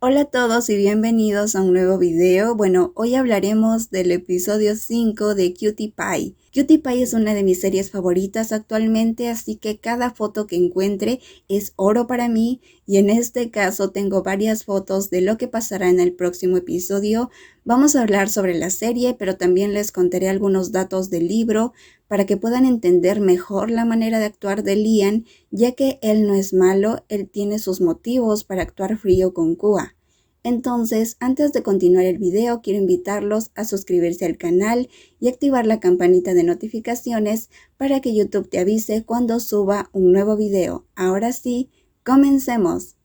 Hola a todos y bienvenidos a un nuevo video. Bueno, hoy hablaremos del episodio 5 de Cutie Pie. Cutie Pie es una de mis series favoritas actualmente, así que cada foto que encuentre es oro para mí y en este caso tengo varias fotos de lo que pasará en el próximo episodio. Vamos a hablar sobre la serie, pero también les contaré algunos datos del libro para que puedan entender mejor la manera de actuar de Liam, ya que él no es malo, él tiene sus motivos para actuar frío con Kua. Entonces, antes de continuar el video, quiero invitarlos a suscribirse al canal y activar la campanita de notificaciones para que YouTube te avise cuando suba un nuevo video. Ahora sí, comencemos.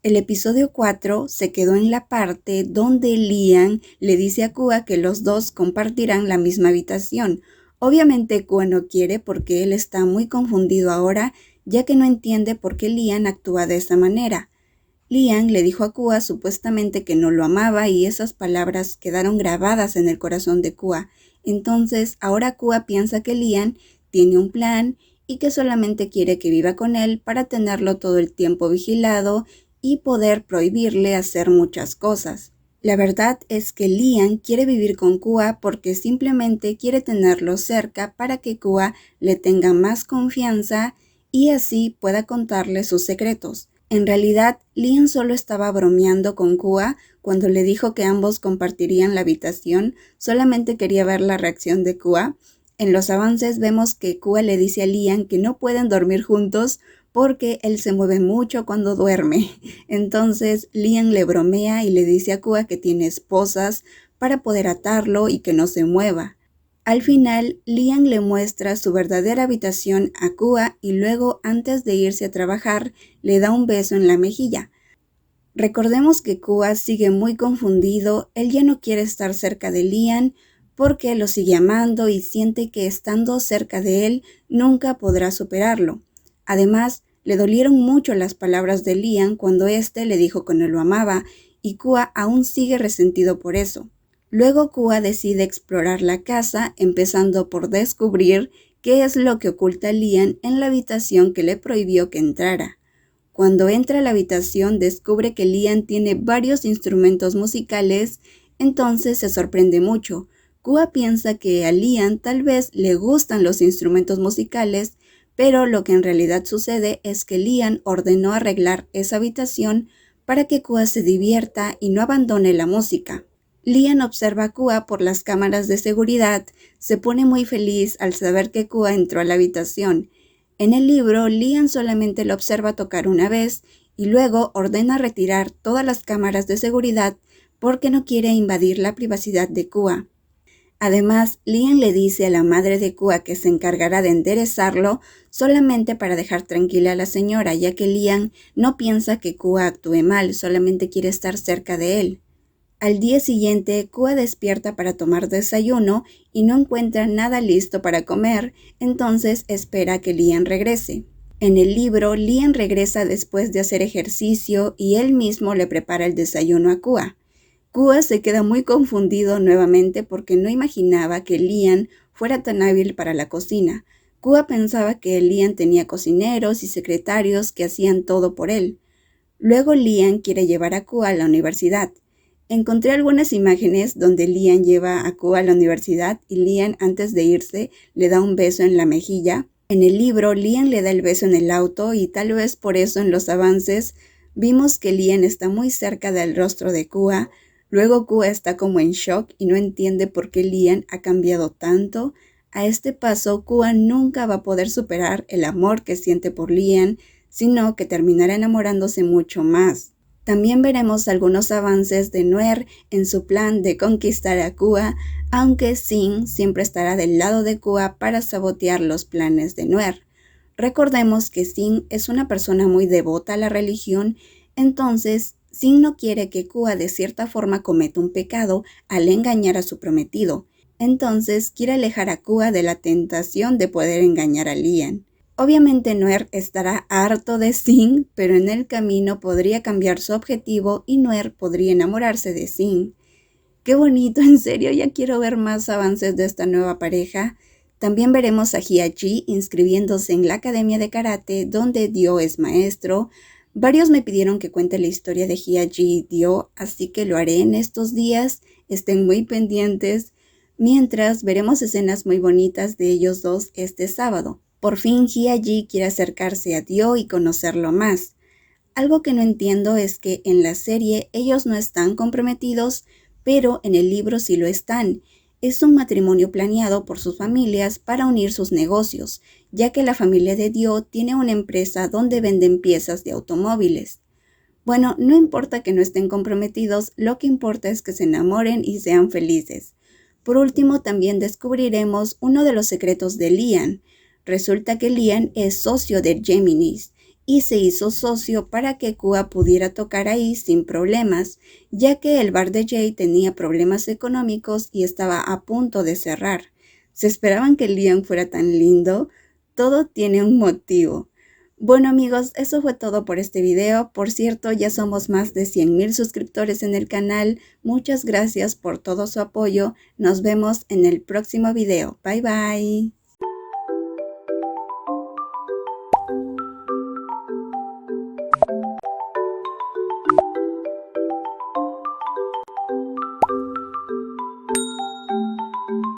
El episodio 4 se quedó en la parte donde Liam le dice a Kua que los dos compartirán la misma habitación. Obviamente Kua no quiere porque él está muy confundido ahora, ya que no entiende por qué Liam actúa de esa manera. Liam le dijo a Kua supuestamente que no lo amaba y esas palabras quedaron grabadas en el corazón de Kua. Entonces ahora Kua piensa que Liam tiene un plan y que solamente quiere que viva con él para tenerlo todo el tiempo vigilado y poder prohibirle hacer muchas cosas. La verdad es que Liam quiere vivir con Kua porque simplemente quiere tenerlo cerca para que Kua le tenga más confianza y así pueda contarle sus secretos. En realidad, Liam solo estaba bromeando con Kua cuando le dijo que ambos compartirían la habitación, solamente quería ver la reacción de Kua. En los avances vemos que Kua le dice a Liam que no pueden dormir juntos porque él se mueve mucho cuando duerme. Entonces Liam le bromea y le dice a Kua que tiene esposas para poder atarlo y que no se mueva. Al final, Liam le muestra su verdadera habitación a Kua y luego, antes de irse a trabajar, le da un beso en la mejilla. Recordemos que Kua sigue muy confundido, él ya no quiere estar cerca de Liam porque lo sigue amando y siente que estando cerca de él nunca podrá superarlo. Además, le dolieron mucho las palabras de Liam cuando éste le dijo que no lo amaba y Kua aún sigue resentido por eso. Luego Kua decide explorar la casa, empezando por descubrir qué es lo que oculta Liam en la habitación que le prohibió que entrara. Cuando entra a la habitación descubre que Liam tiene varios instrumentos musicales, entonces se sorprende mucho. Kua piensa que a Liam tal vez le gustan los instrumentos musicales, pero lo que en realidad sucede es que Liam ordenó arreglar esa habitación para que Kua se divierta y no abandone la música. Liam observa a Kua por las cámaras de seguridad, se pone muy feliz al saber que Kua entró a la habitación. En el libro, Liam solamente lo observa tocar una vez y luego ordena retirar todas las cámaras de seguridad porque no quiere invadir la privacidad de Kua. Además, Liam le dice a la madre de Kua que se encargará de enderezarlo solamente para dejar tranquila a la señora, ya que Liam no piensa que Kua actúe mal, solamente quiere estar cerca de él. Al día siguiente, Kua despierta para tomar desayuno y no encuentra nada listo para comer, entonces espera que Liam regrese. En el libro, Liam regresa después de hacer ejercicio y él mismo le prepara el desayuno a Kua. Kua se queda muy confundido nuevamente porque no imaginaba que Liam fuera tan hábil para la cocina. Kua pensaba que Liam tenía cocineros y secretarios que hacían todo por él. Luego Liam quiere llevar a Kua a la universidad. Encontré algunas imágenes donde Liam lleva a Kua a la universidad y Liam antes de irse le da un beso en la mejilla. En el libro, Liam le da el beso en el auto y tal vez por eso en los avances vimos que Liam está muy cerca del rostro de Kua. Luego Kua está como en shock y no entiende por qué Liam ha cambiado tanto. A este paso, Kua nunca va a poder superar el amor que siente por Liam, sino que terminará enamorándose mucho más. También veremos algunos avances de Noir en su plan de conquistar a Kua, aunque Sin siempre estará del lado de Kua para sabotear los planes de Noir. Recordemos que Sin es una persona muy devota a la religión, entonces Sin no quiere que Kua de cierta forma cometa un pecado al engañar a su prometido. Entonces quiere alejar a Kua de la tentación de poder engañar a Liam. Obviamente Noir estará harto de Sin, pero en el camino podría cambiar su objetivo y Noir podría enamorarse de Sin. ¡Qué bonito! En serio, ya quiero ver más avances de esta nueva pareja. También veremos a Hye-ji inscribiéndose en la academia de karate donde Dio es maestro. Varios me pidieron que cuente la historia de Hye-ji y Dio, así que lo haré en estos días. Estén muy pendientes. Mientras, veremos escenas muy bonitas de ellos dos este sábado. Por fin Hye-ji quiere acercarse a Dio y conocerlo más. Algo que no entiendo es que en la serie ellos no están comprometidos, pero en el libro sí lo están. Es un matrimonio planeado por sus familias para unir sus negocios, ya que la familia de Dio tiene una empresa donde venden piezas de automóviles. Bueno, no importa que no estén comprometidos, lo que importa es que se enamoren y sean felices. Por último, también descubriremos uno de los secretos de Lian. Resulta que Lian es socio de Geminis y se hizo socio para que Kua pudiera tocar ahí sin problemas, ya que el bar de Jay tenía problemas económicos y estaba a punto de cerrar. ¿Se esperaban que Lian fuera tan lindo? Todo tiene un motivo. Bueno amigos, eso fue todo por este video. Por cierto, ya somos más de 100,000 suscriptores en el canal. Muchas gracias por todo su apoyo. Nos vemos en el próximo video. Bye bye.